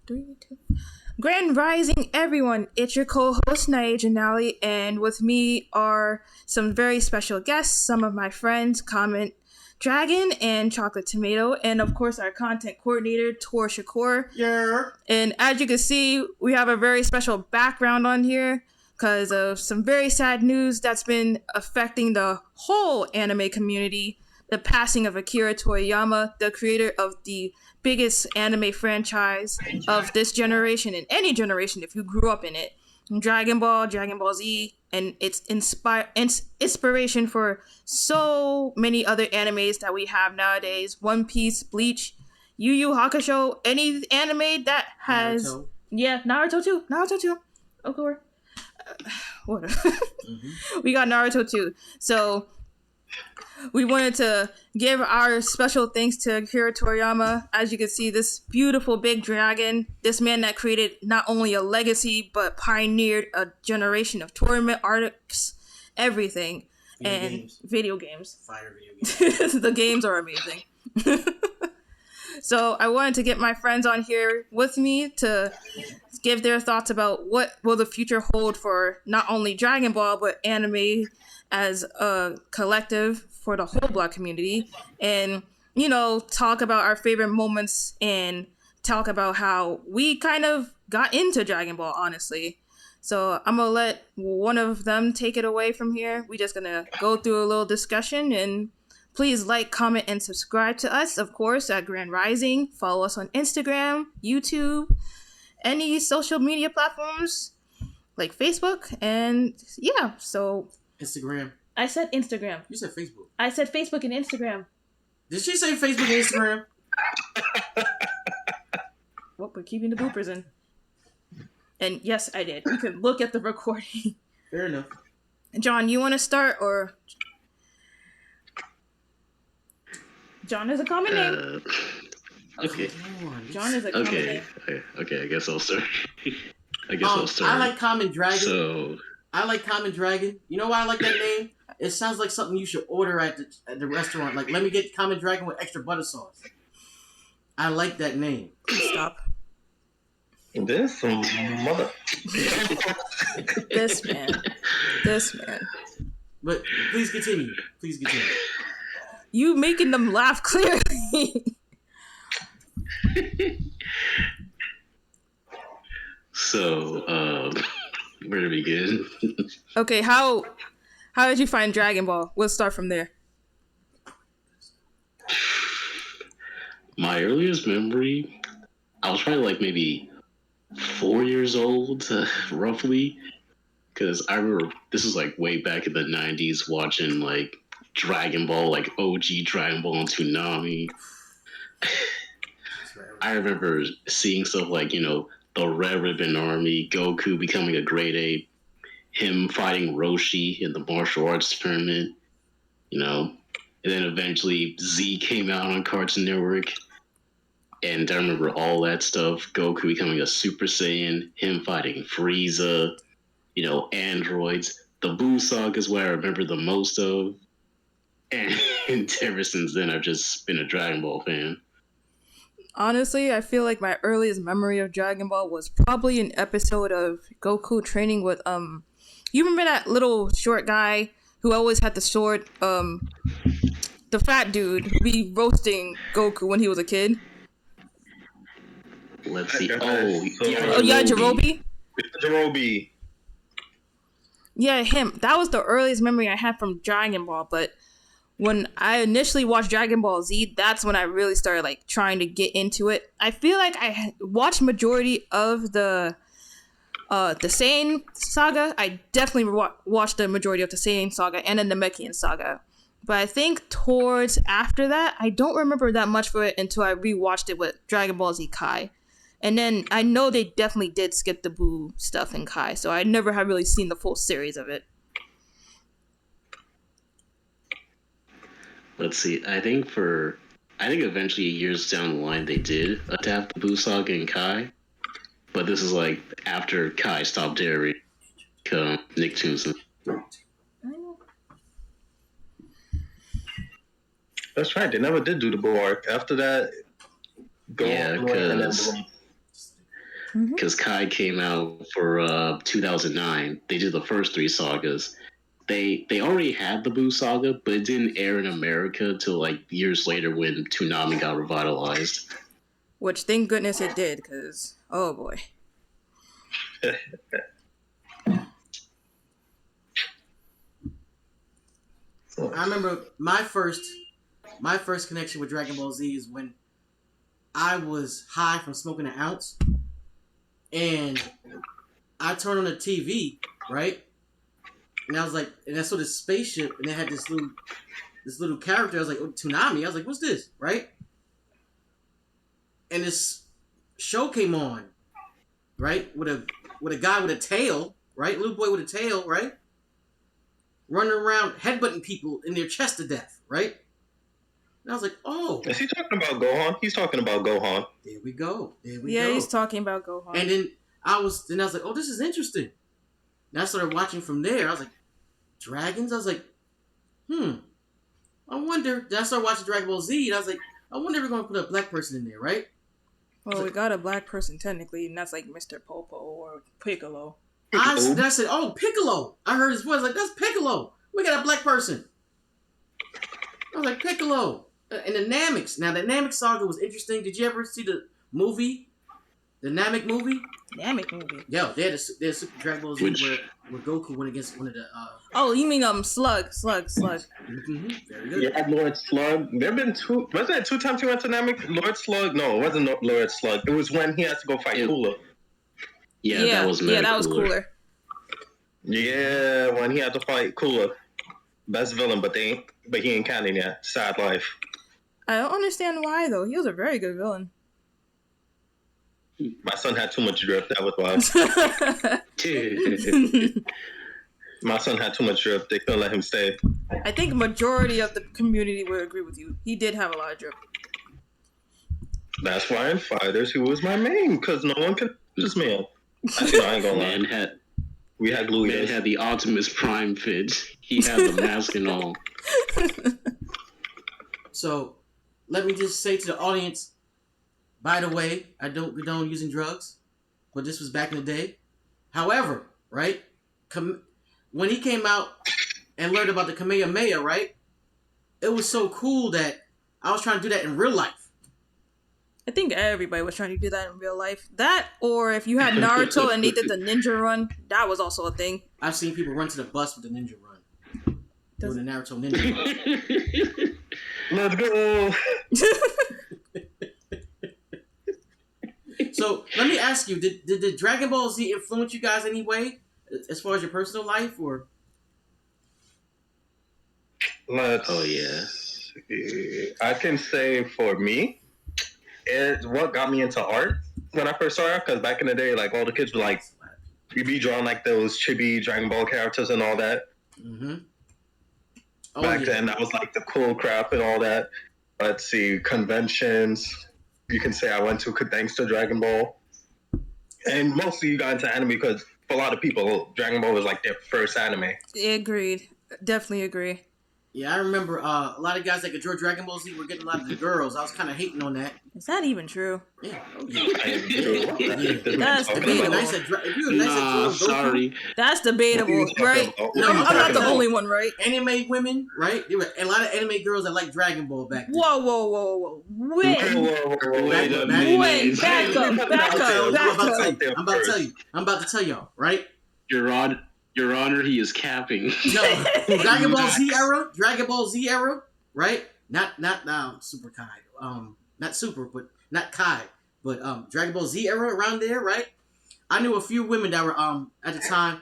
Three, two. Grand Rising, everyone. It's your co-host Naya Janali, and with me are some very special guests. Some of my friends, Comment Dragon and Chocolate Tomato, and of course our content coordinator Tor Shakur. Yeah. And as you can see, we have a very special background on here because of some very sad news that's been affecting the whole anime community. The passing of Akira Toriyama, the creator of the biggest anime franchise of this generation and any generation if you grew up in it. Dragon Ball, Dragon Ball Z, and it's inspiration for so many other animes that we have nowadays. One Piece, Bleach, Yu Yu Hakusho, any anime that has Naruto. Yeah, Naruto too. Of course. What? Mm-hmm. We got Naruto too. So we wanted to give our special thanks to Akira Toriyama. As you can see, this beautiful big dragon, this man that created not only a legacy, but pioneered a generation of tournament arcs, everything. Video games. Fire video games. The games are amazing. So I wanted to get my friends on here with me to give their thoughts about what will the future hold for not only Dragon Ball, but anime as a collective for the whole Black community, and talk about our favorite moments and talk about how we kind of got into Dragon Ball, honestly. So I'm gonna let one of them take it away from here. We just gonna go through a little discussion, and please like, comment, and subscribe to us, of course, at Grand Rising. Follow us on Instagram, YouTube, any social media platforms like Facebook, and yeah. So Instagram. I said Instagram. You said Facebook. I said Facebook and Instagram. Did she say Facebook and Instagram? Well, we're keeping the bloopers in. And yes, I did. You can look at the recording. Fair enough. John, you want to start, or John is a common name. Okay. John is a common name. Okay. I guess I'll start. I'll start. I like Common Dragon. So I like Common Dragon. You know why I like that name? It sounds like something you should order at the restaurant. Like, let me get Common Dragon with extra butter sauce. I like that name. Stop. This mother. This man. But please continue. You making them laugh clearly. So, where to begin? Okay, how did you find Dragon Ball? We'll start from there. My earliest memory, I was probably like maybe 4 years old, roughly, because I remember this was like way back in the 90s watching like Dragon Ball, like OG Dragon Ball on Toonami. I remember seeing stuff like, the Red Ribbon Army, Goku becoming a Great Ape, him fighting Roshi in the martial arts tournament, and then eventually Z came out on Cartoon Network, and I remember all that stuff, Goku becoming a Super Saiyan, him fighting Frieza, androids. The Buu Saga is what I remember the most of, and ever since then I've just been a Dragon Ball fan. Honestly, I feel like my earliest memory of Dragon Ball was probably an episode of Goku training with you remember that little short guy who always had the sword, the fat dude who be roasting Goku when he was a kid? Let's see. Jirobe? Jirobe. Yeah, him. That was the earliest memory I had from Dragon Ball, but when I initially watched Dragon Ball Z, that's when I really started like trying to get into it. I feel like I watched majority of the Saiyan saga. I definitely watched the majority of the Saiyan saga and the Namekian saga. But I think towards after that, I don't remember that much for it until I rewatched it with Dragon Ball Z Kai. And then I know they definitely did skip the Buu stuff in Kai, so I never have really seen the full series of it. Let's see. I think eventually years down the line they did adapt the Buu Saga and Kai, but this is like after Kai stopped daring Nicktoons. That's right. They never did do the Buu arc. After that, because because Kai came out for 2009. They did the first 3 sagas. They already had the Boo saga, but it didn't air in America till like years later when Toonami got revitalized. Which, thank goodness it did, because, oh boy. I remember my first connection with Dragon Ball Z is when I was high from smoking an ounce, and I turned on the TV, right? And I was like, and I saw this spaceship, and it had this little character. I was like, oh, Toonami. I was like, what's this, right? And this show came on, right, with a guy with a tail, right, little boy with a tail, right, running around headbutting people in their chest to death, right? And I was like, oh. Is he talking about Gohan? He's talking about Gohan. There we go. Yeah, he's talking about Gohan. And then I was like, oh, this is interesting. And I started watching from there. I was like, dragons? I was like, I wonder. Then I started watching Dragon Ball Z, and I was like, I wonder if we're going to put a black person in there, right? Well, we got a black person technically, and that's like Mr. Popo or Piccolo. I said, oh, Piccolo. I heard his voice, like, that's Piccolo. We got a black person. I was like, Piccolo. And the Nameks. Now, the Namek saga was interesting. Did you ever see the movie? The Namek movie? Namek movie? Yeah, they had a Super Dragon Ball Z where Goku went against one of the... Oh, you mean Slug. Mm-hmm. Very good. Yeah, Lord Slug. There have been two... Wasn't it 2 times he went to Namek? Lord Slug? No, it wasn't Lord Slug. It was when he had to go fight Cooler. Yeah, that was cooler. Yeah, when he had to fight Cooler. Best villain, but he ain't counting yet. Sad life. I don't understand why, though. He was a very good villain. My son had too much drip. That was why. My son had too much drip. They couldn't let him stay. I think majority of the community would agree with you. He did have a lot of drip. That's why in Fighters he was my main, because no one could this man. Actually, I ain't gonna lie. We had Louis. Man had the Optimus Prime fit. He had the mask and all. So, let me just say to the audience, by the way, I don't condone using drugs, but this was back in the day. However, right, when he came out and learned about the Kamehameha, right, it was so cool that I was trying to do that in real life. I think everybody was trying to do that in real life. That, or if you had Naruto and they did the ninja run, that was also a thing. I've seen people run to the bus with the ninja run. Doing the Naruto ninja run. Let's go. So, let me ask you, did Dragon Ball Z influence you guys any way? As far as your personal life, or? Oh, yeah. I can say for me, it's what got me into art when I first started. Because back in the day, like all the kids were like, you'd be drawing like those chibi Dragon Ball characters and all that. Mm-hmm. Back then, that was like the cool crap and all that. Let's see, conventions. You can say I went to thanks to Dragon Ball. And mostly you got into anime because for a lot of people, Dragon Ball was like their first anime. Agreed. Definitely agree. Yeah, I remember a lot of guys that could draw Dragon Ball Z were getting a lot of the girls. I was kind of hating on that. Is that even true? Yeah. Oh, yeah. That's debatable. Sorry. That's debatable, right? No, I'm not the only one, right? Anime women, right? There were a lot of anime girls that liked Dragon Ball back then. Whoa. Wait. Wait, back up. I'm about to tell y'all, right? Your Honor, he is capping. No, Dragon Ball Z era, right? Not Super Kai, not Super, but not Kai, but Dragon Ball Z era around there, right? I knew a few women that were at the time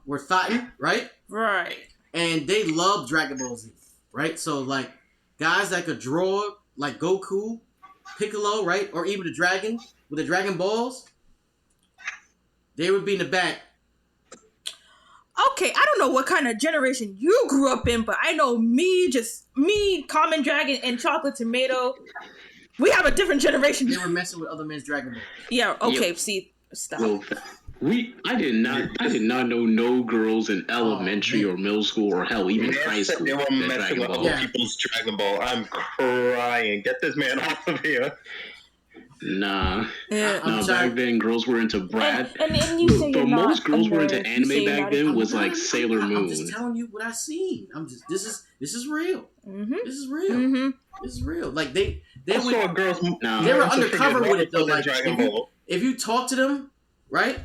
were thotting, right? Right. And they loved Dragon Ball Z, right? So like guys that could draw like Goku, Piccolo, right, or even the dragon with the Dragon Balls, they would be in the back. Okay, I don't know what kind of generation you grew up in, but I know me, Common Dragon, and Chocolate Tomato. We have a different generation. They were messing with other men's Dragon Ball. Yeah. Okay. Yep. See, stop. Well, I did not know no girls in elementary or middle school or hell even high school. They were messing with other people's Dragon Ball. I'm crying. Get this man off of here. Nah, Yeah. I'm no. sorry. Back then, girls were into Brad. And you say The you're most not a girls were into nerd. You say anime you're back not a then geek. was like Sailor I'm Moon. just telling you what I seen. This is real. Mm-hmm. This is real. Mm-hmm. This is real. Like they I would, saw girls. No. they were to undercover forget with it though. Naruto and Like Dragon Ball. if you talk to them, right?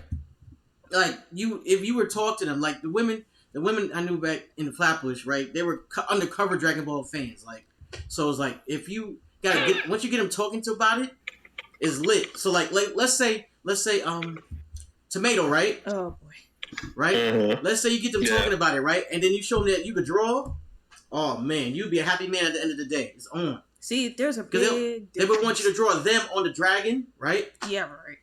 Like if you were talk to them, like the women I knew back in the Flatbush, right? They were undercover Dragon Ball fans. Like, so it's like if you gotta get once you get them talking to about it, it's lit. So like let's say tomato, right? Oh boy. Right? Mhm. Let's say you get them Yeah. talking about it, right? And then you show them that you could draw. Oh man, you'd be a happy man at the end of the day. It's on. See, there's a Because big. they would want you to draw them on the dragon, right? Yeah, right.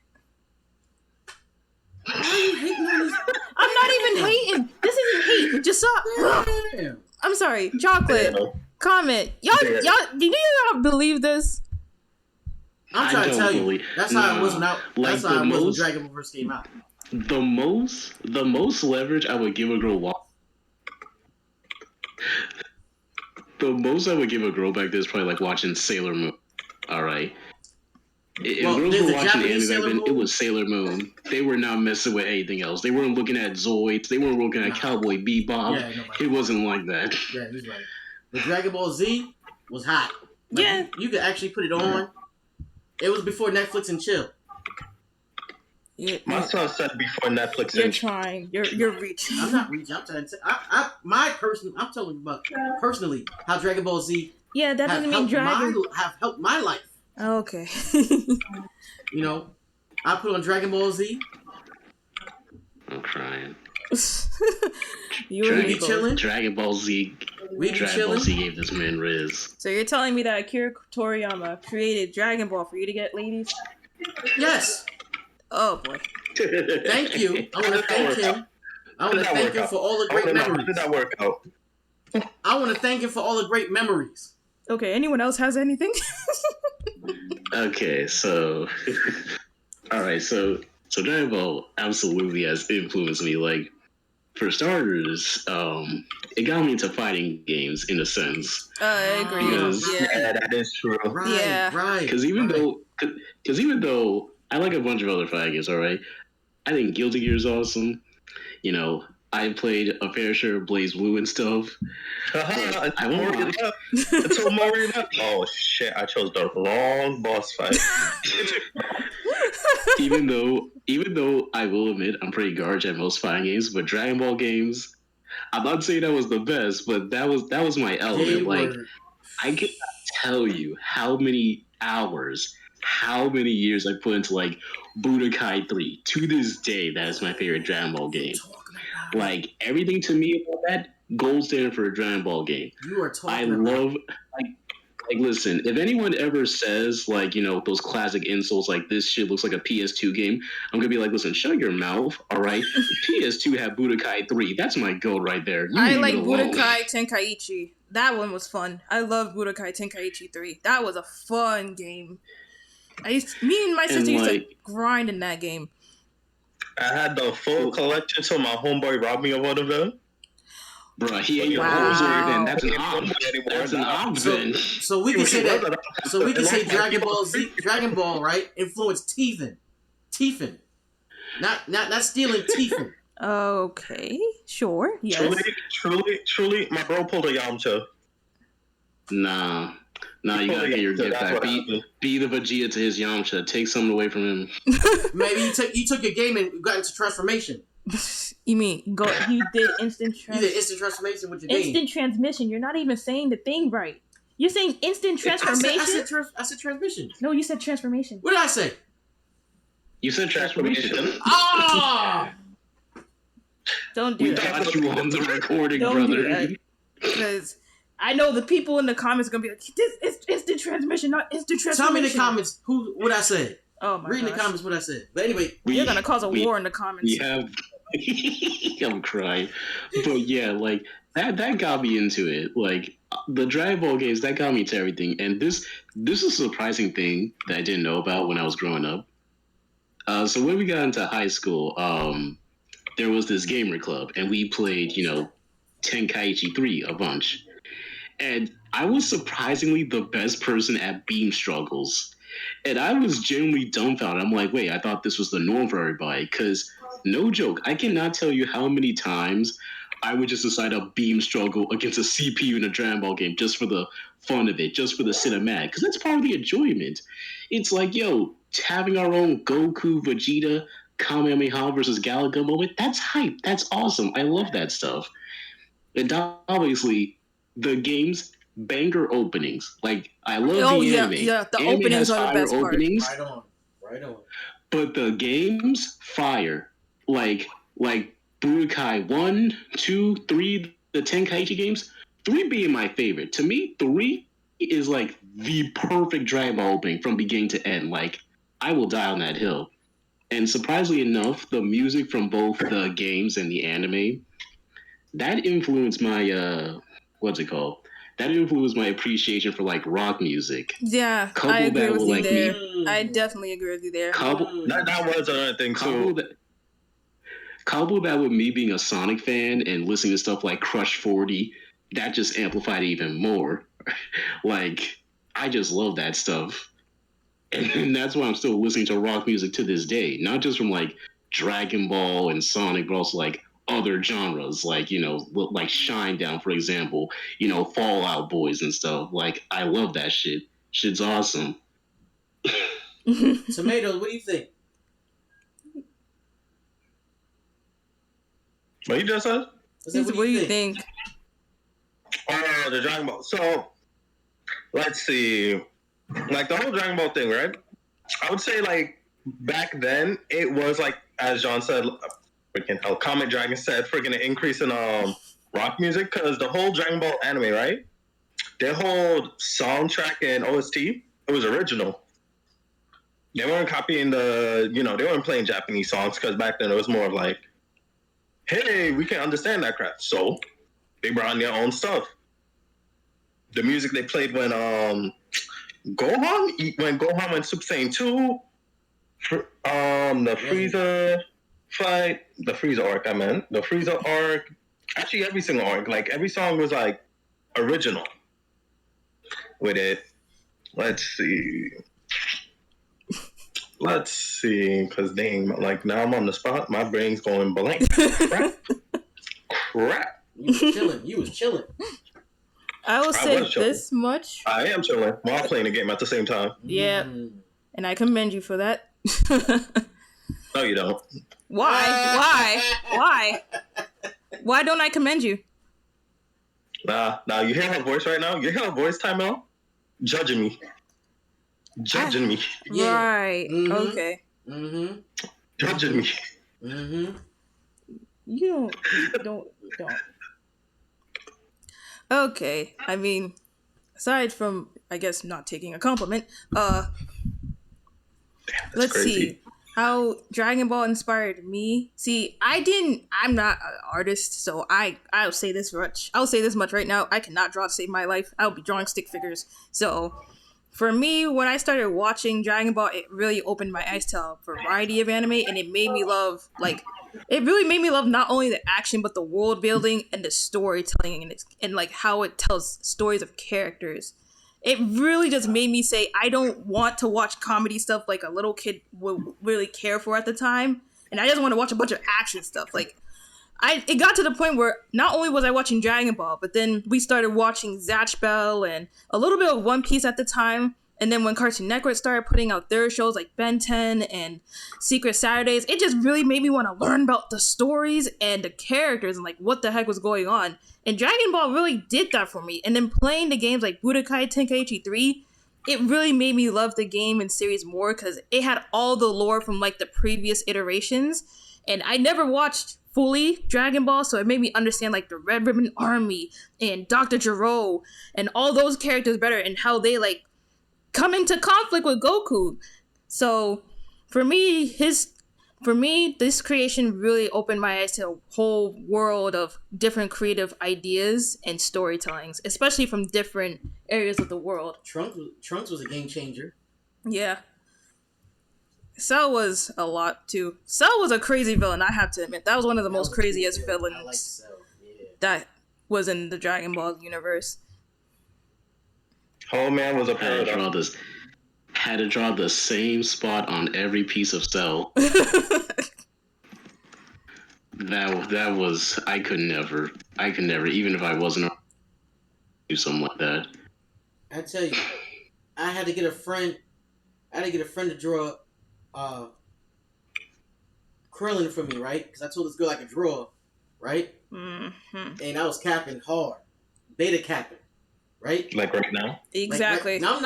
Why are you hating on this? I'm not even hating. This isn't hate. Just saw. Damn. I'm sorry. Chocolate. Yeah. Comment. Y'all. Do you not believe this? I'm I trying to don't tell you. believe- That's how it was when Like that's how the it was when most- Dragon Ball first came out. The most leverage I would give a girl. The most I would give a girl back then is probably like watching Sailor Moon. All right. If Well, girls there's were a watching anime Japanese back Sailor then, it Moon. was Sailor Moon. They were not messing with anything else. They weren't looking at Zoids. They weren't looking at Nah. Cowboy Bebop. Yeah, nobody. It wasn't like that. Yeah, he's right. But Dragon Ball Z was hot. Like, Yeah. you could actually put it on. It was before Netflix and chill. My son said before Netflix You're and trying. You're reaching. I'm not reaching. I'm trying to. I'm telling you about personally how Dragon Ball Z Yeah, that have doesn't mean Dragon. have helped my life. Okay. You know, I put on Dragon Ball Z. I'm crying. You and me be both. chilling. Dragon Ball Z. We be Dragon Ball chilling. Z gave this man Riz. So you're telling me that Akira Toriyama created Dragon Ball for you to get ladies? Yes. Oh boy. Thank you. I want to thank him. I want to thank him for all the great How memories. did that work out? I want to thank him for all the great memories. Okay. Anyone else has anything? Okay, so all right, so Dragon Ball absolutely has influenced me. Like, for starters, it got me into fighting games in a sense. I agree. Because- Yeah. Yeah, that is true. Right. Yeah. Right. Because even right. though I like a bunch of other fighting games, all right, I think Guilty Gear is awesome. You know, I played a fair share of Blaze Blue and stuff. I won't lie. Until Mario left. Oh shit! I chose the wrong boss fight. even though I will admit I'm pretty garbage at most fighting games, but Dragon Ball games, I'm not saying that was the best, but that was my They element. Like, were- I cannot tell you how many hours, how many years I put into like Budokai 3. To this day, that is my favorite Dragon Ball game. Like, everything to me about that, gold standard for a Dragon Ball game. You are I talking about. love like listen, if anyone ever says like, you know, those classic insults like this shit looks like a PS2 game, I'm gonna be like, listen, shut your mouth, all right? PS2 had Budokai 3. That's my goal right there. You I leave like it alone. Budokai Tenkaichi. That one was fun. I love Budokai Tenkaichi 3. That was a fun game. Me and my sister used to like- grind in that game. I had the full collection till my homeboy robbed me of one of them. Bruh, he ain't your Wow. homeboy then. That's an He ain't op. homeboy anymore. That's an op So, then. so we can say that. So we can say Dragon Ball Z, Dragon Ball, right? Influenced Tiefin, not stealing Tiefin. Okay, sure. Yes. Truly, my bro pulled a Yamcha. Nah, you gotta get your gift That's back. what happened. Be the Vegeta to his Yamcha. Take something away from him. Maybe you took your game and got into transformation. You mean you did instant You did instant transformation with your game. instant transmission? You're not even saying the thing right. You're saying instant transformation. I said transmission. No, you said transformation. What did I say? You said transformation. Ah! Don't do We that. got you on the recording, Don't do brother. that. Because I know the people in the comments are gonna be like, "This is instant transmission, not instant Tell transformation." me in the comments what I said. Oh my Read in the gosh. comments what I said. But anyway, You're gonna cause a we- war in the comments. We have. I'm crying, but yeah, like that got me into it. Like the Dragon Ball games, that got me to everything. And this is a surprising thing that I didn't know about when I was growing up. So when we got into high school, there was this gamer club, and we played, Tenkaichi 3 a bunch. And I was surprisingly the best person at beam struggles. And I was genuinely dumbfounded. I'm like, wait, I thought this was the norm for everybody. Because, no joke, I cannot tell you how many times I would just decide to beam struggle against a CPU in a Dragon Ball game just for the fun of it, just for the cinematic. Because that's part of the enjoyment. It's like, yo, having our own Goku, Vegeta, Kamehameha versus Galaga moment, that's hype. That's awesome. I love that stuff. And obviously, the game's banger openings. Like, I love the anime. Yeah, the anime openings has are the fire best part. openings, Right on. but the game's fire. Like Budokai 1, 2, 3, the Tenkaichi games, 3 being my favorite. To me, 3 is like the perfect Dragon Ball opening from beginning to end. Like, I will die on that hill. And surprisingly enough, the music from both the games and the anime, that influenced my what's it called? That influenced my appreciation for like rock music. Yeah, Couple I agree that with with, you like, there. me. I definitely agree with you there. That was another thing too. Couple that with me being a Sonic fan and listening to stuff like Crush 40, that just amplified it even more. Like, I just love that stuff. And that's why I'm still listening to rock music to this day. Not just from like Dragon Ball and Sonic, but also like other genres, like, you know, like Shinedown, for example, you know, Fallout Boys and stuff. Like, I love that shit. Shit's awesome. Tomatoes, what do you think? What you just said? What do you think? The Dragon Ball. So, let's see. Like, the whole Dragon Ball thing, right? I would say, like, back then, it was, like, as John said, freaking hell, Comet Dragon said, freaking an increase in rock music, because the whole Dragon Ball anime, right? Their whole soundtrack and OST, it was original. They weren't copying they weren't playing Japanese songs, because back then it was more of like, hey, we can understand that crap. So they brought in their own stuff. The music they played when Gohan went Super Saiyan 2, the Frieza fight, the Frieza arc, the Frieza arc, actually every single arc, like every song was like original with it. Let's see, because dang, like now I'm on the spot, my brain's going blank. Crap. You was chilling. I will say this much. I am chilling while playing the game at the same time. Yeah, and I commend you for that. No, you don't. Why? Why don't I commend you? Nah, you hear her voice right now? You hear her voice, time out? Judging me. Yeah. Right. Mm-hmm. Okay. Mm-hmm. Judging me. Mm-hmm. You don't. Okay. I mean, aside from, I guess, not taking a compliment, let's see how Dragon Ball inspired me. See, I'm not an artist, so I'll say this much. I'll say this much right now. I cannot draw to save my life. I'll be drawing stick figures. So, for me, when I started watching Dragon Ball, it really opened my eyes to a variety of anime, and it made me love, it really made me love not only the action, but the world building and the storytelling and like how it tells stories of characters. It really just made me say, I don't want to watch comedy stuff like a little kid would really care for at the time. And I just want to watch a bunch of action stuff. It got to the point where not only was I watching Dragon Ball, but then we started watching Zatch Bell and a little bit of One Piece at the time. And then when Cartoon Network started putting out their shows like Ben 10 and Secret Saturdays, it just really made me want to learn about the stories and the characters and like what the heck was going on. And Dragon Ball really did that for me. And then playing the games like Budokai Tenkaichi 3, it really made me love the game and series more because it had all the lore from like the previous iterations. And I never watched fully Dragon Ball, so it made me understand like the Red Ribbon Army and Dr. Gero and all those characters better and how they like come into conflict with Goku. So for me, this creation really opened my eyes to a whole world of different creative ideas and storytellings, especially from different areas of the world. Trunks was a game changer. Yeah. Cell was a lot too. Cell was a crazy villain, I have to admit. That was one of the most craziest villains that was in the Dragon Ball universe. Oh man, was a paradox. had to draw the same spot on every piece of cell. That was I could never even if I wasn't do something like that. I tell you, I had to get a friend to draw Krillin for me, right? Because I told this girl I could draw, right? Mm-hmm. And I was capping hard, beta capping, right? Like right now. Exactly. No.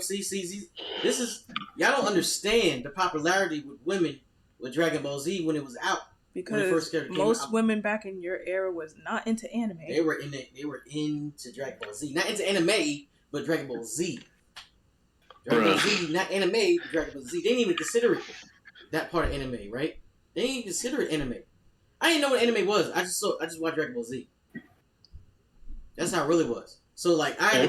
See. This is y'all don't understand the popularity with women with Dragon Ball Z when it was out. Because most women back in your era was not into anime. They were into Dragon Ball Z, not into anime, but Dragon Ball Z. Dragon Ball Z, not anime, but Dragon Ball Z. They didn't even consider it that part of anime, right? They didn't even consider it anime. I didn't know what anime was. I just watched Dragon Ball Z. That's how it really was. So like I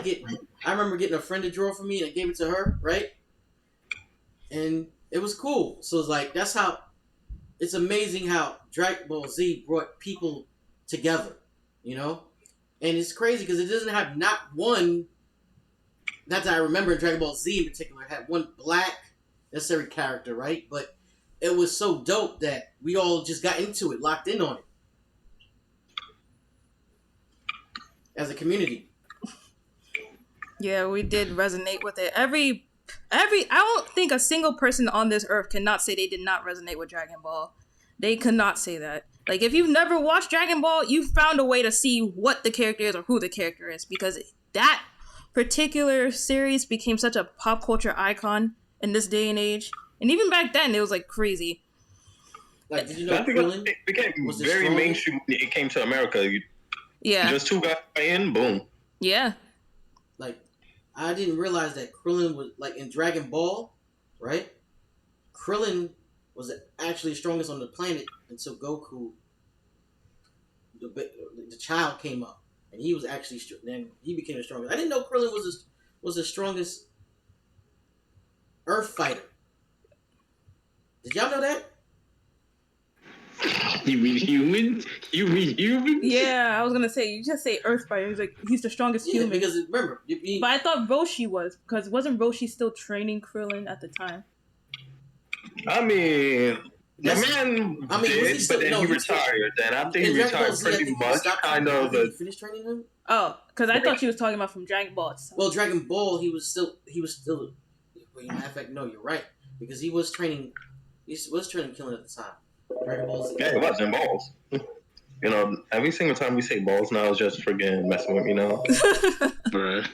remember getting a friend to draw for me and I gave it to her, right? And it was cool. So it's like it's amazing how Dragon Ball Z brought people together, you know? And it's crazy because it doesn't have not that I remember in Dragon Ball Z in particular, it had one black necessary character, right? But it was so dope that we all just got into it, locked in on it. As a community. Yeah, we did resonate with it. I don't think a single person on this earth cannot say they did not resonate with Dragon Ball. They cannot say that. Like, if you've never watched Dragon Ball, you found a way to see what the character is or who the character is, because that particular series became such a pop culture icon in this day and age. And even back then, it was, like, crazy. Like, did you know Krillin it became very mainstream when it came to America. Yeah. Just two guys in, boom. Yeah. Like, I didn't realize that Krillin was, like, in Dragon Ball, right? Krillin was actually the strongest on the planet until Goku, the child, came up. And he was actually, then he became the strongest. I didn't know Krillin was the strongest Earth fighter. Did y'all know that? You mean human? Yeah, I was gonna say, you just say Earth fighter. He's like, he's the strongest human. Because remember, but I thought Roshi was, because wasn't Roshi still training Krillin at the time? I mean, the man did, but then he retired. Then after he retired, pretty much, kind of. Did he finish training him? Oh, because I thought she was talking about from Dragon Ball itself. Well, Dragon Ball, he was still. Matter of fact, no, you're right, because he was training. He was training Krillin at the time. Dragon Ball Z. Yeah, it wasn't balls. You know, every single time we say balls now, it's just friggin' messing with me now. Bruh.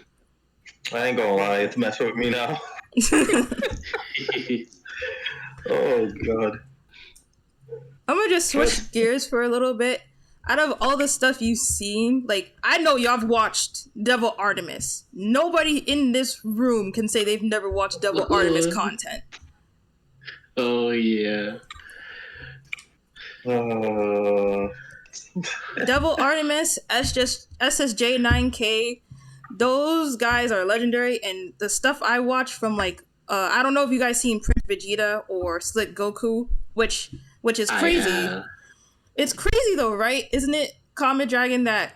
I ain't gonna lie, it's messing with me now. Oh, God. I'm gonna just switch gears for a little bit. Out of all the stuff you've seen, like, I know y'all have watched Devil Artemis. Nobody in this room can say they've never watched Devil Artemis content. Oh, yeah. Devil Artemis, SSJ9K, those guys are legendary, and the stuff I watch from, like, I don't know if you guys seen Prince Vegeta or Slick Goku, which is crazy. It's crazy though, right? Isn't it, Comet Dragon, that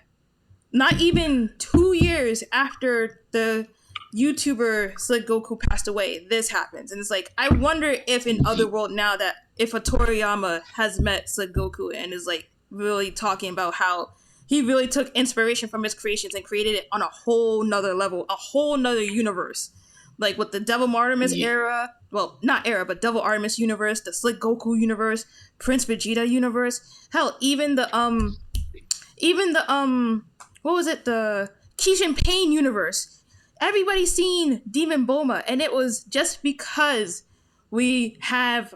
not even 2 years after the YouTuber Slick Goku passed away, this happens. And it's like, I wonder if in Otherworld now that if a Toriyama has met Slick Goku and is like really talking about how he really took inspiration from his creations and created it on a whole nother level, a whole nother universe. Like with the Devil Artemis era, well, not era, but Devil Artemis universe, the Slick Goku universe, Prince Vegeta universe. Hell, even the what was it? The Kishin Pain universe. Everybody's seen Demon Bulma, and it was just because we have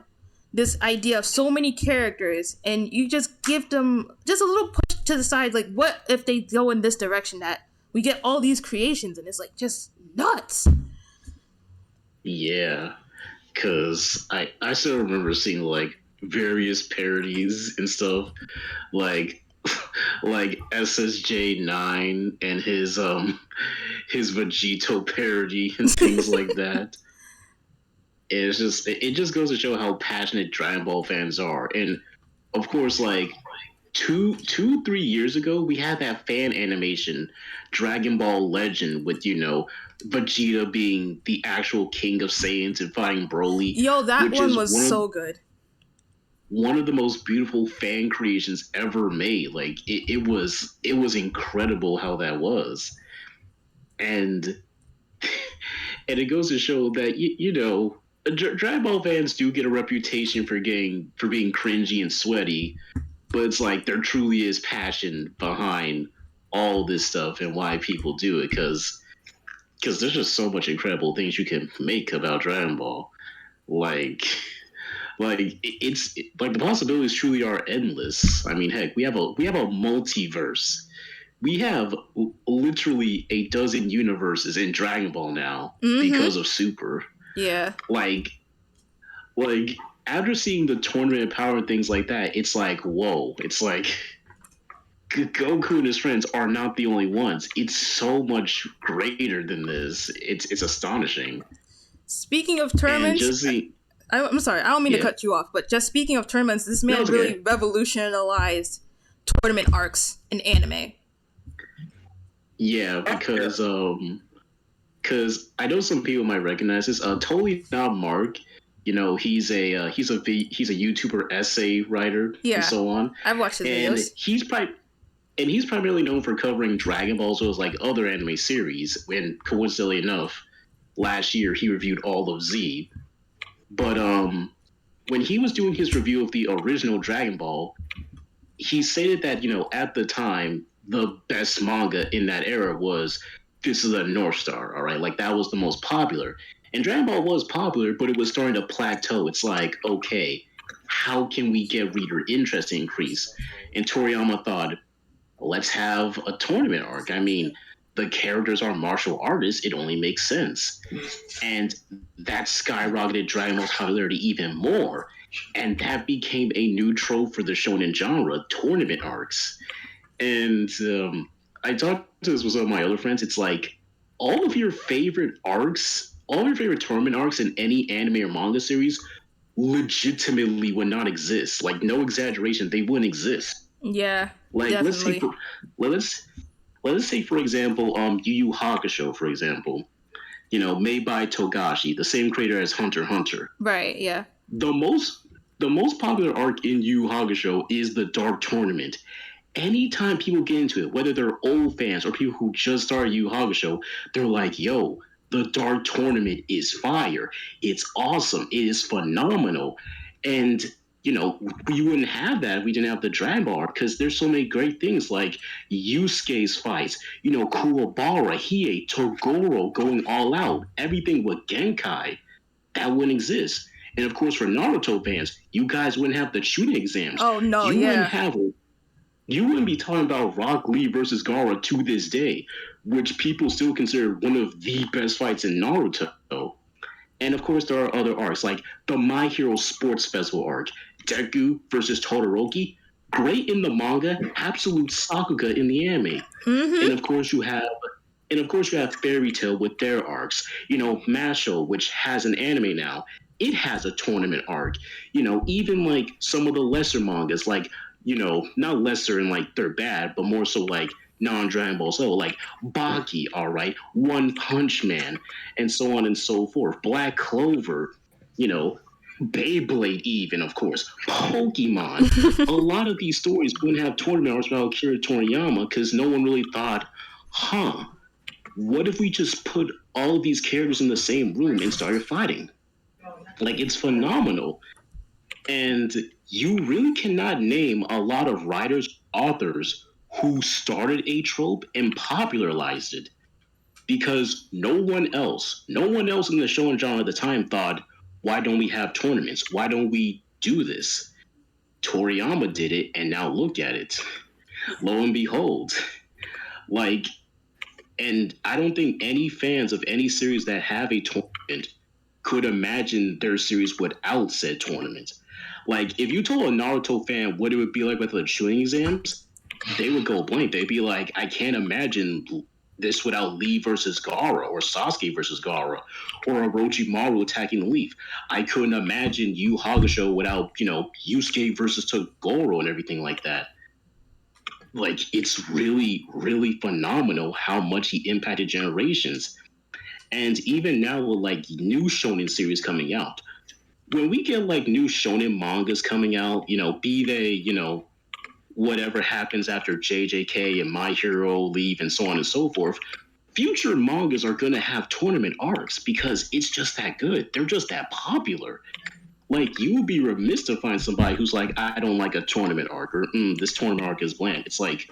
this idea of so many characters, and you just give them just a little push to the side. Like, what if they go in this direction? That we get all these creations, and it's like just nuts. Yeah, because I still remember seeing like various parodies and stuff, like SSJ9 and his Vegito parody and things like that. It just goes to show how passionate Dragon Ball fans are, and of course, like 3 years ago, we had that fan animation, Dragon Ball Legend, with Vegeta being the actual king of Saiyans and fighting Broly, Yo, that which one is was so good. one of the most beautiful fan creations ever made. Like it was incredible how that was, and and it goes to show that Dragon Ball fans do get a reputation for being cringy and sweaty, but it's like there truly is passion behind all this stuff and why people do it because there's just so much incredible things you can make about Dragon Ball. Like it's like the possibilities truly are endless. I mean, heck, we have a multiverse. We have literally a dozen universes in Dragon Ball now because of Super. Yeah. Like after seeing the tournament power and things like that, it's like, whoa. It's like Goku and his friends are not the only ones. It's so much greater than this. It's astonishing. Speaking of tournaments, I'm sorry, I don't mean to cut you off, but just speaking of tournaments, this man really revolutionized tournament arcs in anime. Yeah, because I know some people might recognize this. Totally not Mark. He's a YouTuber essay writer and so on. I've watched his videos. He's primarily known for covering Dragon Ball as well as like other anime series. And coincidentally enough, last year he reviewed all of Z. But when he was doing his review of the original Dragon Ball, he stated that at the time the best manga in that era was This Is a North Star. All right, like that was the most popular. And Dragon Ball was popular, but it was starting to plateau. It's like, okay, how can we get reader interest to increase? And Toriyama thought, let's have a tournament arc. I mean, the characters are martial artists. It only makes sense. And that skyrocketed Dragon Ball's popularity even more. And that became a new trope for the shonen genre, tournament arcs. And I talked to this with some of my other friends. It's like all of your favorite tournament arcs in any anime or manga series legitimately would not exist. Like, no exaggeration, they wouldn't exist. Yeah, like definitely. let's say for example, Yu Yu Hakusho, for example, made by Togashi, the same creator as Hunter x Hunter. Right. Yeah. The most popular arc in Yu Yu Hakusho is the Dark Tournament. Anytime people get into it, whether they're old fans or people who just started Yu Yu Hakusho, they're like, yo, the Dark Tournament is fire. It's awesome. It is phenomenal. And, we wouldn't have that if we didn't have the Dragon Ball arc, because there's so many great things like Yusuke's fights, Kuwabara, Hiei, Togoro going all out, everything with Genkai. That wouldn't exist. And of course, for Naruto fans, you guys wouldn't have the shooting exams. Oh, no, You wouldn't be talking about Rock Lee versus Gaara to this day, which people still consider one of the best fights in Naruto. And of course, there are other arcs, like the My Hero Sports Festival arc, Deku versus Todoroki, great in the manga, absolute sakuga in the anime. And of course, you have Fairy Tail with their arcs. Masho, which has an anime now, it has a tournament arc. Even like some of the lesser mangas, like not lesser in like they're bad, but more so like non-Dragon Ball Z, like Baki, all right, One Punch Man, and so on and so forth. Black Clover, Beyblade, even, of course, Pokemon. A lot of these stories wouldn't have tournament arcs without Akira Toriyama because no one really thought, what if we just put all of these characters in the same room and started fighting? Like, it's phenomenal. And you really cannot name a lot of writers, authors who started a trope and popularized it, because no one else in the shonen genre at the time thought, why don't we have tournaments? Why don't we do this? Toriyama did it, and now look at it. Lo and behold. And I don't think any fans of any series that have a tournament could imagine their series without said tournament. Like, if you told a Naruto fan what it would be like with the shooting exams, they would go blank. They'd be like, I can't imagine this without Lee versus Gaara, or Sasuke versus Gaara, or Orochimaru attacking the Leaf. I couldn't imagine Yu Hakusho without, Yusuke versus Togoro and everything like that. like it's really, really phenomenal how much he impacted generations. And even now with like new shonen series coming out, when we get like new shonen mangas coming out, be they, whatever happens after JJK and My Hero leave and so on and so forth, future mangas are going to have tournament arcs because it's just that good. They're just that popular. Like, you would be remiss to find somebody who's like, I don't like a tournament arc, or this tournament arc is bland. It's like,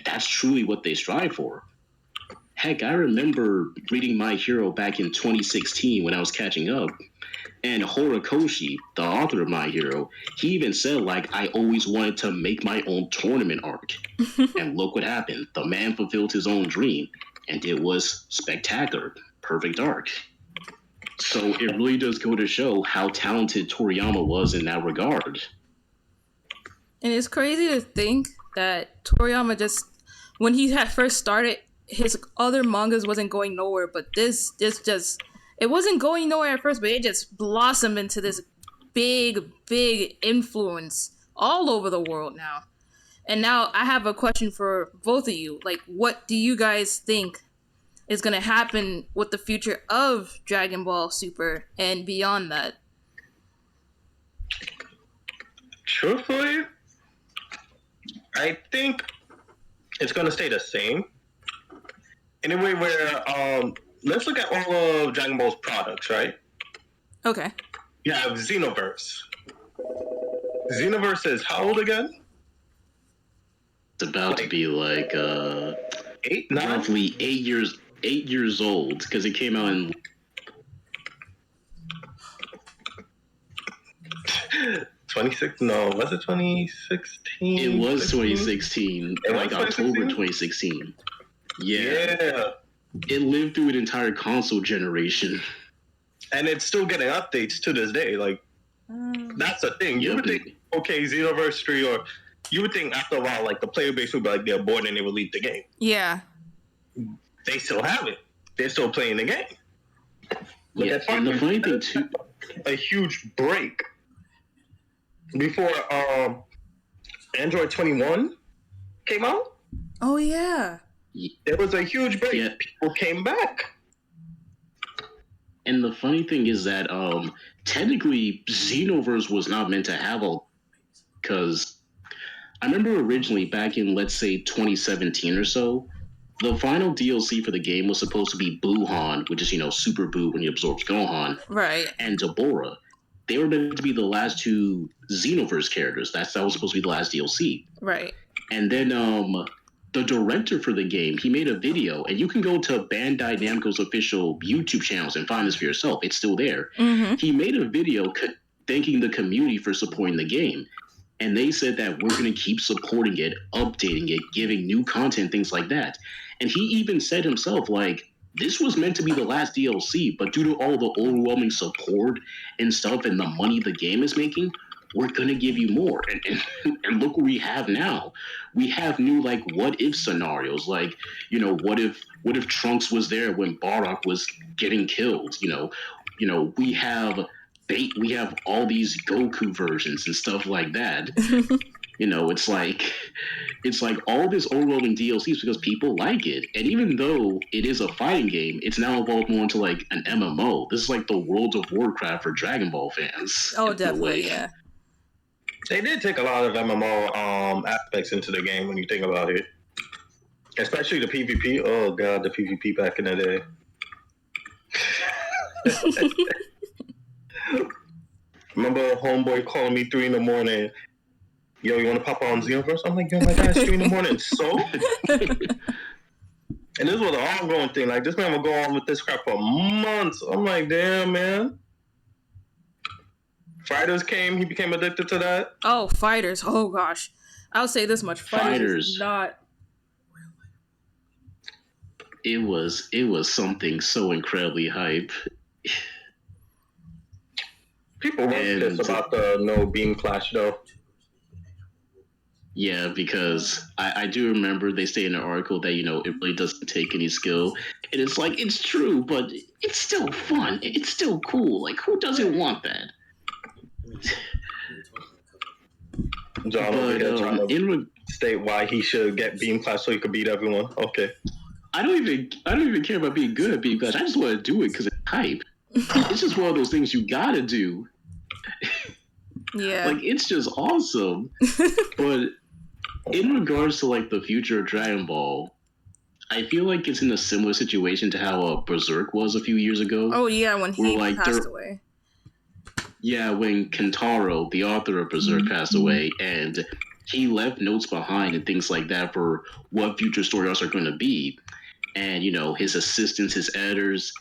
that's truly what they strive for. Heck, I remember reading My Hero back in 2016 when I was catching up, and Horikoshi, the author of My Hero, he even said, like, I always wanted to make my own tournament arc. And look what happened. The man fulfilled his own dream, and it was spectacular. Perfect arc. So it really does go to show how talented Toriyama was in that regard. And it's crazy to think that Toriyama just, when he had first started, his other mangas wasn't going nowhere, but this just, it wasn't going nowhere at first, but it just blossomed into this big influence all over the world now. And now I have a question for both of you. Like, what do you guys think is going to happen with the future of Dragon Ball Super and beyond that? Truthfully, I think it's going to stay the same. Anyway, where let's look at all of Dragon Ball's products, right? Okay. You have Xenoverse. Xenoverse is how old again? It's about to be like 8, 9? roughly 8 years old because it came out in 26. No, was it 2016? It was 2016, like October 2016. Yeah. It lived through an entire console generation. And it's still getting updates to this day. Like, that's the thing. You would think, okay, Xenoverse 3, or you would think after a while, like, the player base would be like, they're bored and they would leave the game. Yeah. They still have it. They're still playing the game. Yeah, and the funny thing, too... A huge break before Android 21 came out. Oh, yeah. There was a huge break. Yeah. People came back. And the funny thing is that technically Xenoverse was not meant to have a... Because I remember originally back in, let's say, 2017 or so, the final DLC for the game was supposed to be Buuhan, which is, Super Buu when he absorbs Gohan. Right. And Deborah. They were meant to be the last two Xenoverse characters. That was supposed to be the last DLC. Right. And then the director for the game, he made a video, and you can go to Bandai Namco's official YouTube channels and find this for yourself. It's still there. Mm-hmm. He made a video thanking the community for supporting the game. And they said that we're going to keep supporting it, updating it, giving new content, things like that. And he even said himself, like, this was meant to be the last DLC, but due to all the overwhelming support and stuff and the money the game is making, we're going to give you more. And look what we have now. We have new, like, what-if scenarios. Like, what if Trunks was there when Bardock was getting killed? We have all these Goku versions and stuff like that. It's like all this overwhelming DLCs because people like it. And even though it is a fighting game, it's now evolved more into like an MMO. This is like the World of Warcraft for Dragon Ball fans. Oh, definitely, yeah. They did take a lot of MMO aspects into the game when you think about it. Especially the PvP. Oh, God, the PvP back in the day. Remember homeboy calling me 3 a.m. Yo, you want to pop on Xenoverse? I'm like, yo, my God, it's 3 a.m. So? And this was an ongoing thing. Like, this man would go on with this crap for months. I'm like, damn, man. Fighters came. He became addicted to that. Oh, Fighters. Oh, gosh. I'll say this much. Fighters is not... It was something so incredibly hype. People were pissed about the no beam clash, though. Yeah, because I do remember they say in an article that, it really doesn't take any skill. And it's like, it's true, but it's still fun. It's still cool. Like, who doesn't want that? John over here trying to state why he should get beam class so he could beat everyone. Okay. I don't even care about being good at beam class. I just want to do it because it's hype. It's just one of those things you gotta do. Yeah. Like, it's just awesome. But in regards to like the future of Dragon Ball, I feel like it's in a similar situation to how Berserk was a few years ago. Oh yeah, when he like, passed away. Yeah, when Kentaro, the author of Berserk, passed away, and he left notes behind and things like that for what future story arcs are going to be. And, you know, his assistants, his editors,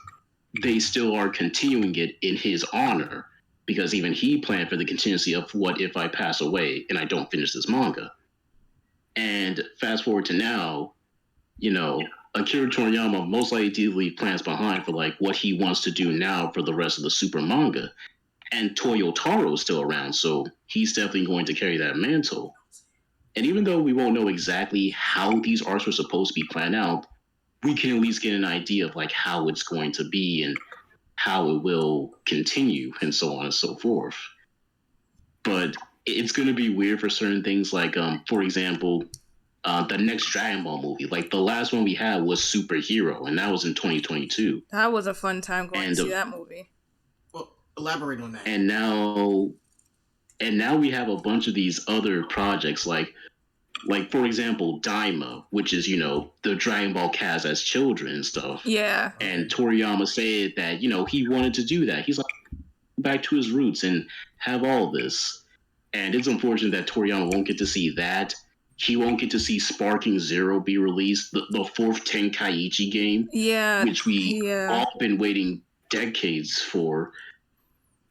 they still are continuing it in his honor because even he planned for the contingency of what if I pass away and I don't finish this manga. And fast forward to now, you know, Akira Toriyama most likely leave plans behind for like what he wants to do now for the rest of the Super manga. And Toyotaro is still around, so he's definitely going to carry that mantle. And even though we won't know exactly how these arcs were supposed to be planned out, we can at least get an idea of like how it's going to be and how it will continue and so on and so forth. But it's going to be weird for certain things, like for example, the next Dragon Ball movie. Like the last one we had was Superhero, and that was in 2022. That was a fun time going to see that movie. Well, elaborate on that. And now we have a bunch of these other projects, like for example, Daima, which is, you know, the Dragon Ball cast as children and stuff. Yeah. And Toriyama said that, you know, he wanted to do that. He's like, back to his roots and have all this. And it's unfortunate that Toriyama won't get to see that. He won't get to see Sparking Zero be released, the fourth Tenkaichi game. Yeah. Which we all been waiting decades for.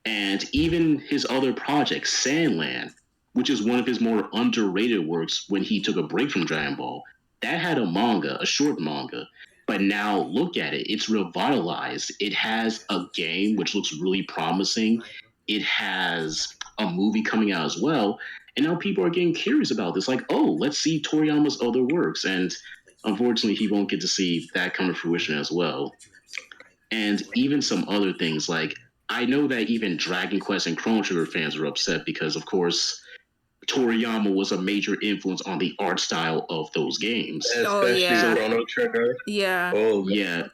And even his other project, Sandland, which is one of his more underrated works when he took a break from Dragon Ball, that had a manga, a short manga. But now look at it, it's revitalized. It has a game which looks really promising. It has a movie coming out as well. And now people are getting curious about this. Like, oh, let's see Toriyama's other works. And unfortunately, he won't get to see that come to fruition as well. And even some other things, like, I know that even Dragon Quest and Chrono Trigger fans are upset because, of course, Toriyama was a major influence on the art style of those games. Especially Chrono Trigger. Yeah. Oh, yeah.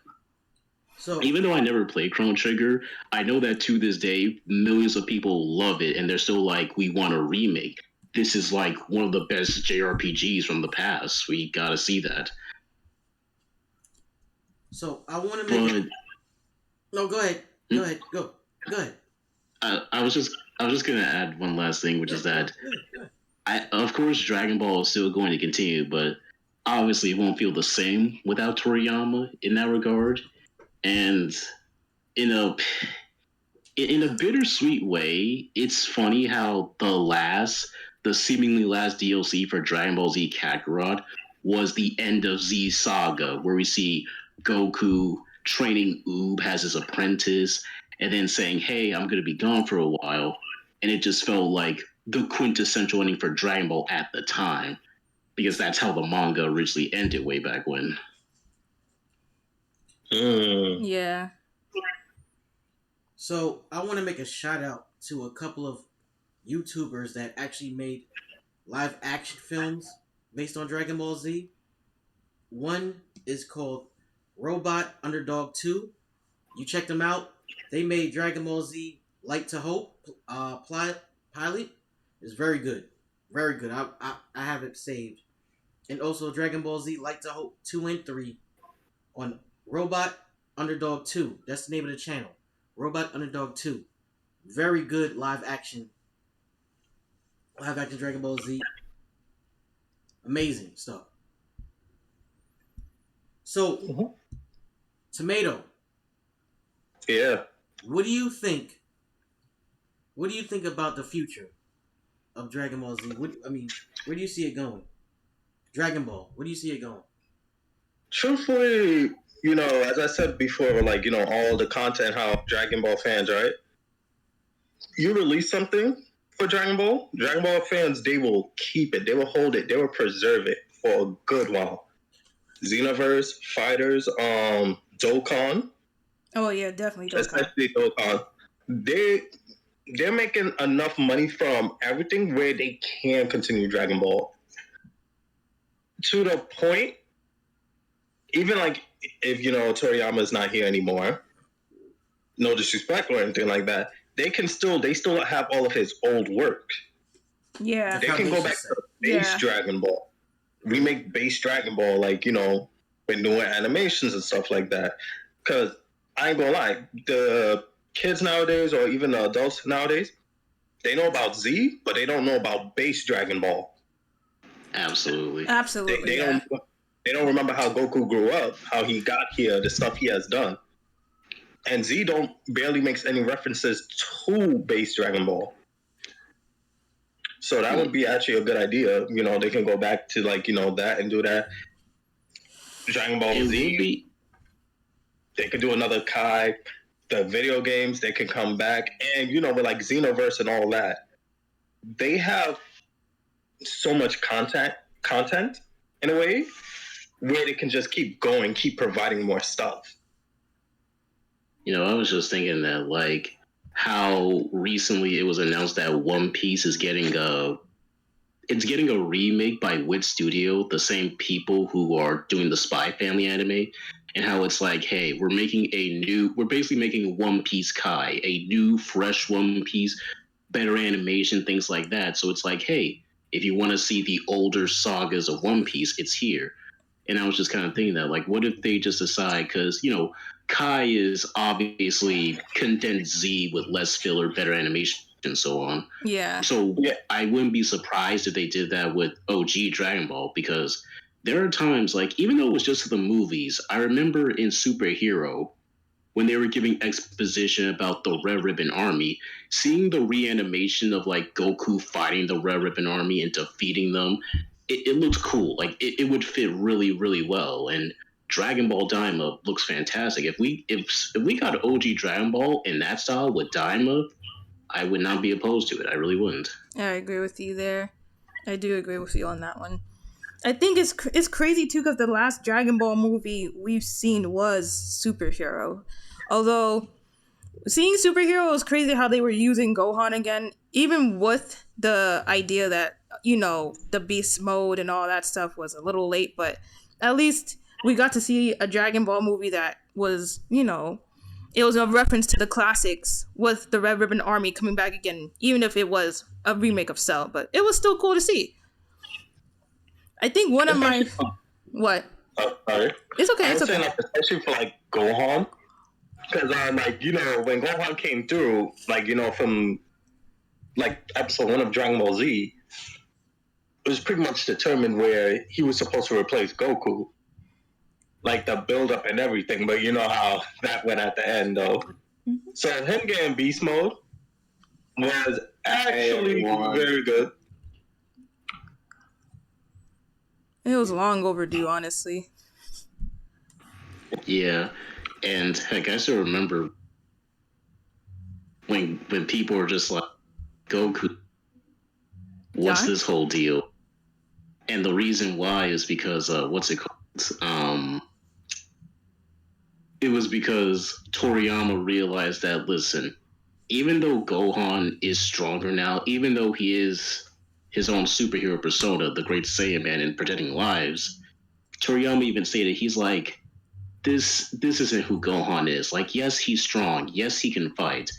So even though I never played Chrono Trigger, I know that to this day, millions of people love it, and they're still like, we want a remake. This is like one of the best JRPGs from the past. We gotta see that. So I want to make. No, go ahead. Go ahead. Go ahead. I was just gonna add one last thing, which is that of course Dragon Ball is still going to continue, but obviously it won't feel the same without Toriyama in that regard. And in a bittersweet way, it's funny how the seemingly last DLC for Dragon Ball Z Kakarot was the end of Z Saga, where we see Goku training Oob as his apprentice, and then saying, hey, I'm going to be gone for a while. And it just felt like the quintessential ending for Dragon Ball at the time, because that's how the manga originally ended way back when. Yeah. So I want to make a shout out to a couple of YouTubers that actually made live action films based on Dragon Ball Z. One is called Robot Underdog 2. You check them out. They made Dragon Ball Z Light to Hope pilot. It's very good. Very good. I have it saved. And also Dragon Ball Z Light to Hope 2 and 3 on Robot Underdog 2. That's the name of the channel. Robot Underdog 2. Very good live action Dragon Ball Z. Amazing stuff. So, Tomato. Yeah. What do you think? What do you think about the future of Dragon Ball Z? Where do you see it going? Dragon Ball. Where do you see it going? Truthfully, you know, as I said before, like, you know, all the content, how Dragon Ball fans, right? You release something for Dragon Ball fans, they will keep it, they will hold it, they will preserve it for a good while. Xenoverse, Fighters, Dokkan. Oh yeah, definitely Dokkan. Especially Dokkan. They're making enough money from everything where they can continue Dragon Ball. to the point, even like if Toriyama is not here anymore, no disrespect or anything like that, they still have all of his old work. Yeah. They can go back to base Dragon Ball, remake base Dragon Ball, like with newer animations and stuff like that. Because I ain't gonna lie, the kids nowadays, or even the adults nowadays, they know about Z, but they don't know about base Dragon Ball. Absolutely. Absolutely. They don't remember how Goku grew up, how he got here, the stuff he has done. And Z barely makes any references to base Dragon Ball. So that would be actually a good idea. They can go back to that and do that. Dragon Ball Z. They could do another Kai. The video games, they can come back. And with like Xenoverse and all that, they have so much content in a way where they can just keep going, keep providing more stuff. I was just thinking that, like, how recently it was announced that One Piece is getting a remake by Wit Studio, the same people who are doing the Spy Family anime, and how it's like, hey, we're basically making One Piece Kai, a new, fresh One Piece, better animation, things like that. So it's like, hey, if you want to see the older sagas of One Piece, it's here. And I was just kind of thinking that, like, what if they just decide, because, Kai is obviously condensed Z with less filler, better animation, and so on. Yeah. So I wouldn't be surprised if they did that with OG Dragon Ball, because there are times, like, even though it was just the movies, I remember in Superhero, when they were giving exposition about the Red Ribbon Army, seeing the reanimation of, like, Goku fighting the Red Ribbon Army and defeating them, it looked cool. Like, it would fit really, really well. And Dragon Ball Daima looks fantastic. If we got OG Dragon Ball in that style with Daima, I would not be opposed to it. I really wouldn't. I agree with you there. I do agree with you on that one. I think it's crazy too, because the last Dragon Ball movie we've seen was Superhero. Although seeing Superhero was crazy how they were using Gohan again, even with the idea that the beast mode and all that stuff was a little late, but at least we got to see a Dragon Ball movie that was it was a reference to the classics with the Red Ribbon Army coming back again, even if it was a remake of Cell, but it was still cool to see. I think one of my what? Sorry. It's okay. I was it's okay. saying, like, especially for like Gohan, because when Gohan came through, from like episode 1 of Dragon Ball Z, it was pretty much determined where he was supposed to replace Goku, like the build up and everything. But you know how that went at the end, though. Mm-hmm. So him getting beast mode was actually very good. It was long overdue, honestly. Yeah, and heck, I still remember when people were just like, Goku, what's this whole deal? And the reason why is because, what's it called? It was because Toriyama realized that, listen, even though Gohan is stronger now, even though he is his own superhero persona, the Great Saiyan Man and protecting lives, Toriyama even stated, he's like, this isn't who Gohan is. Like, yes, he's strong. Yes, he can fight.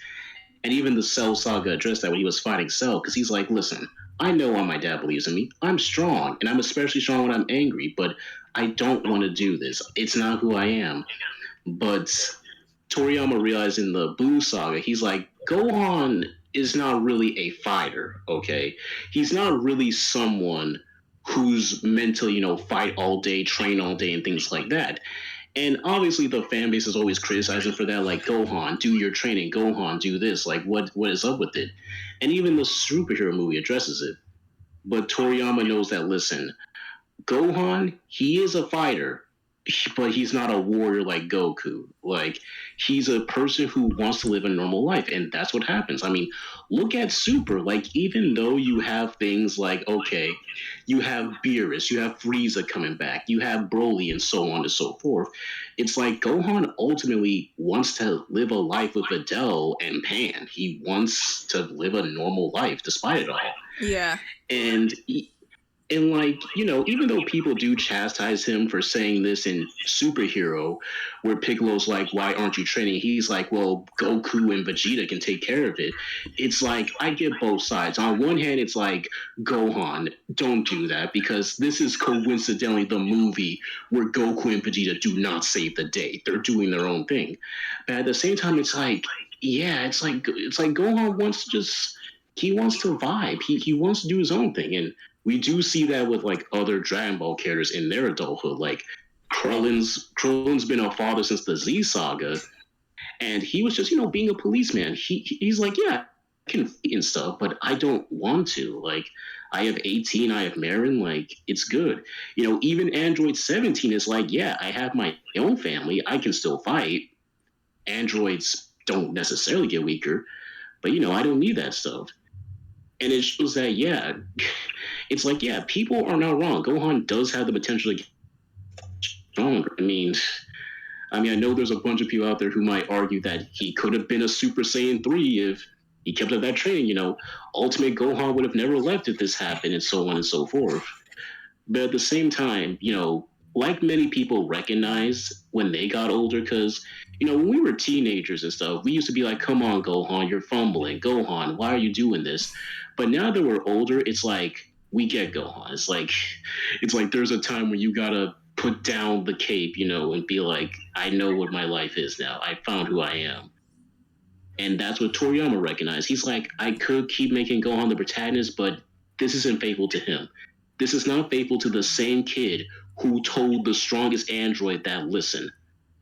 And even the Cell Saga addressed that when he was fighting Cell, because he's like, listen, I know why my dad believes in me. I'm strong, and I'm especially strong when I'm angry, but I don't want to do this. It's not who I am. But Toriyama realized in the Buu Saga, he's like, Gohan is not really a fighter, okay? He's not really someone who's meant to, fight all day, train all day, and things like that. And obviously the fan base is always criticizing for that, like, Gohan, do your training, Gohan, do this, like, what is up with it? And even the superhero movie addresses it. But Toriyama knows that, listen, Gohan, he is a fighter, but he's not a warrior like Goku. Like, he's a person who wants to live a normal life, and that's what happens. I mean, look at Super. Like, even though you have things like, okay, you have Beerus, you have Frieza coming back, you have Broly, and so on and so forth, it's like Gohan ultimately wants to live a life with Videl and Pan. He wants to live a normal life despite it all. Yeah. And And like, even though people do chastise him for saying this in Superhero, where Piccolo's like, "Why aren't you training?" He's like, "Well, Goku and Vegeta can take care of it." It's like I get both sides. On one hand, it's like, Gohan, don't do that because this is coincidentally the movie where Goku and Vegeta do not save the day. They're doing their own thing. But at the same time, it's like, yeah, it's like Gohan wants to just he wants to vibe. He wants to do his own thing. And we do see that with like other Dragon Ball characters in their adulthood. Like Krillin's been a father since the Z saga, and he was just being a policeman. He's like, yeah, I can fight and stuff, but I don't want to. Like, I have 18, I have Marin. Like, it's good. Even Android 17 is like, yeah, I have my own family. I can still fight. Androids don't necessarily get weaker, but I don't need that stuff. And it shows that, yeah, it's like, yeah, people are not wrong. Gohan does have the potential to get stronger. I know there's a bunch of people out there who might argue that he could have been a Super Saiyan 3 if he kept up that training. Ultimate Gohan would have never left if this happened, and so on and so forth. But at the same time, like many people recognize when they got older, because, when we were teenagers and stuff, we used to be like, come on, Gohan, you're fumbling. Gohan, why are you doing this? But now that we're older, it's like, we get Gohan. It's like there's a time where you gotta put down the cape, and be like, I know what my life is now. I found who I am. And that's what Toriyama recognized. He's like, I could keep making Gohan the protagonist, but this isn't faithful to him. This is not faithful to the same kid who told the strongest android that, listen,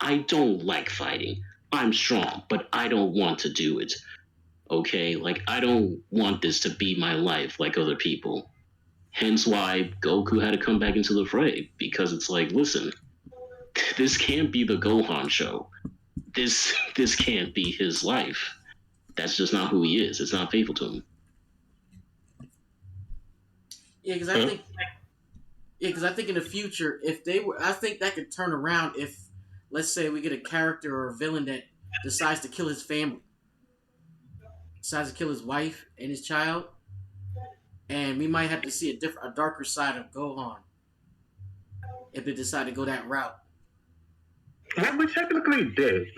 I don't like fighting. I'm strong, but I don't want to do it. Okay? Like, I don't want this to be my life like other people. Hence why Goku had to come back into the fray, because it's like, listen, this can't be the Gohan show. This can't be his life. That's just not who he is. It's not faithful to him. Yeah, because I think in the future, I think that could turn around if, let's say, we get a character or a villain that decides to kill his family, decides to kill his wife and his child, and we might have to see a darker side of Gohan if they decide to go that route. Well, we technically did.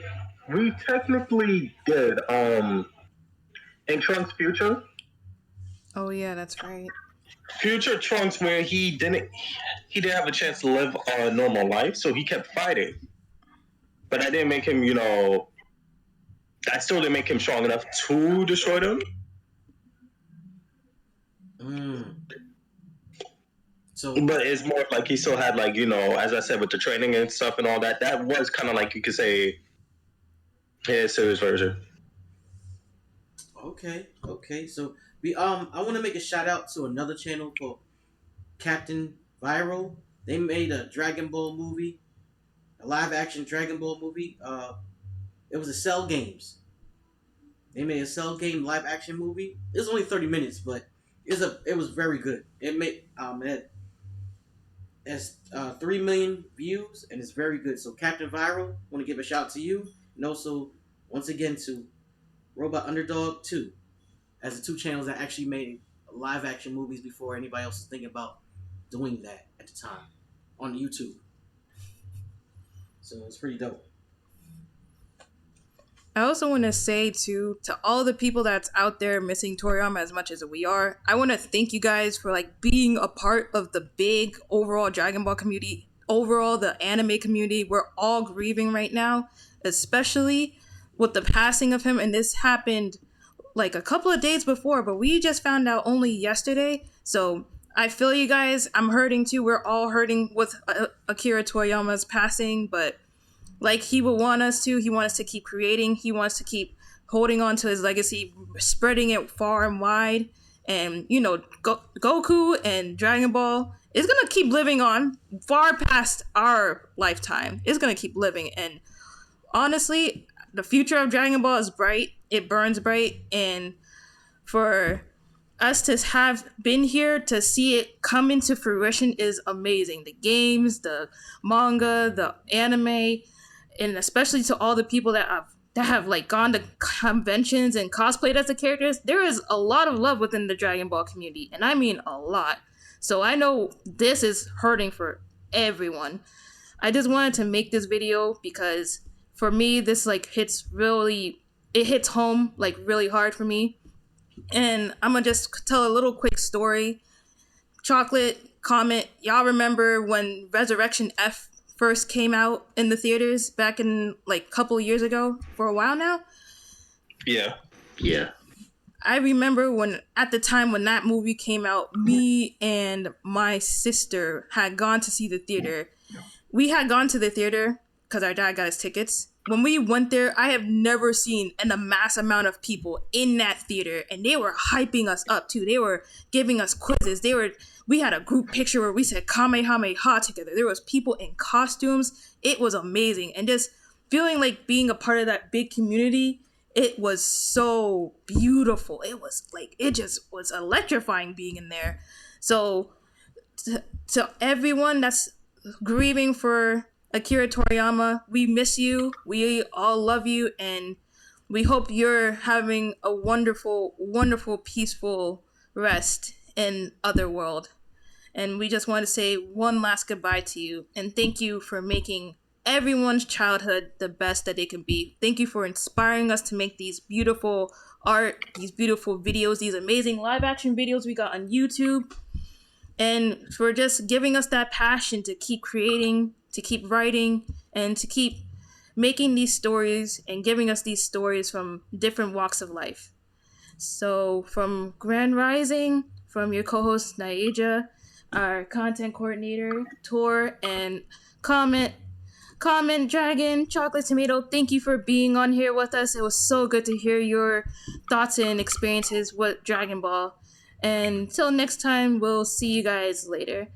In Trunks' future. Oh yeah, that's right. Future Trunks, where he didn't have a chance to live a normal life, so he kept fighting. But that didn't make him, that still didn't make him strong enough to destroy them. So, but it's more like he still had, like, as I said, with the training and stuff and all that, that was kind of like, you could say, his serious version. Okay. So I want to make a shout out to another channel called Captain Viral. They made a Dragon Ball movie, a live action Dragon Ball movie. It was a Cell Games. They made a Cell Game live action movie. It was only 30 minutes, but it was very good. It has 3 million views and it's very good. So Captain Viral, want to give a shout out to you, and also once again to Robot Underdog 2, as the two channels that actually made live action movies before anybody else was thinking about doing that at the time on YouTube. So it's pretty dope. I also want to say to all the people that's out there missing Toriyama as much as we are, I want to thank you guys for like being a part of the big overall Dragon Ball community, overall the anime community. We're all grieving right now, especially with the passing of him, and this happened like a couple of days before, but we just found out only yesterday. So I feel you guys. I'm hurting too. We're all hurting with Akira Toriyama's passing, but like he would want us to. He wants us to keep creating. He wants to keep holding on to his legacy, spreading it far and wide. And, Goku and Dragon Ball is going to keep living on far past our lifetime. It's going to keep living. And honestly, the future of Dragon Ball is bright. It burns bright. And for us to have been here to see it come into fruition is amazing. The games, the manga, the anime, and especially to all the people that have like gone to conventions and cosplayed as the characters, there is a lot of love within the Dragon Ball community, and I mean a lot. So I know this is hurting for everyone. I just wanted to make this video because for me, this like it hits home like really hard for me. And I'm gonna just tell a little quick story. Chocolate, comment, y'all remember when Resurrection F first came out in the theaters back in like a couple years ago, for a while now? Yeah. Yeah. I remember when, at the time when that movie came out, me and my sister had gone to see the theater. We had gone to the theater because our dad got us tickets. When we went there, I have never seen a mass amount of people in that theater, and they were hyping us up too. They were giving us quizzes. We had a group picture where we said Kamehameha together. There was people in costumes. It was amazing, and just feeling like being a part of that big community. It was so beautiful. It just was electrifying being in there. So to everyone that's grieving for Akira Toriyama, we miss you. We all love you, and we hope you're having a wonderful, wonderful, peaceful rest in Otherworld. And we just want to say one last goodbye to you, and thank you for making everyone's childhood the best that they can be. Thank you for inspiring us to make these beautiful art, these beautiful videos, these amazing live action videos we got on YouTube, and for just giving us that passion to keep creating, to keep writing, and to keep making these stories and giving us these stories from different walks of life. So from Grand Rising, from your co-host Naija, our content coordinator Tor, and Comment Dragon, Chocolate Tomato, thank you for being on here with us. It was so good to hear your thoughts and experiences with Dragon Ball. And until next time, we'll see you guys later.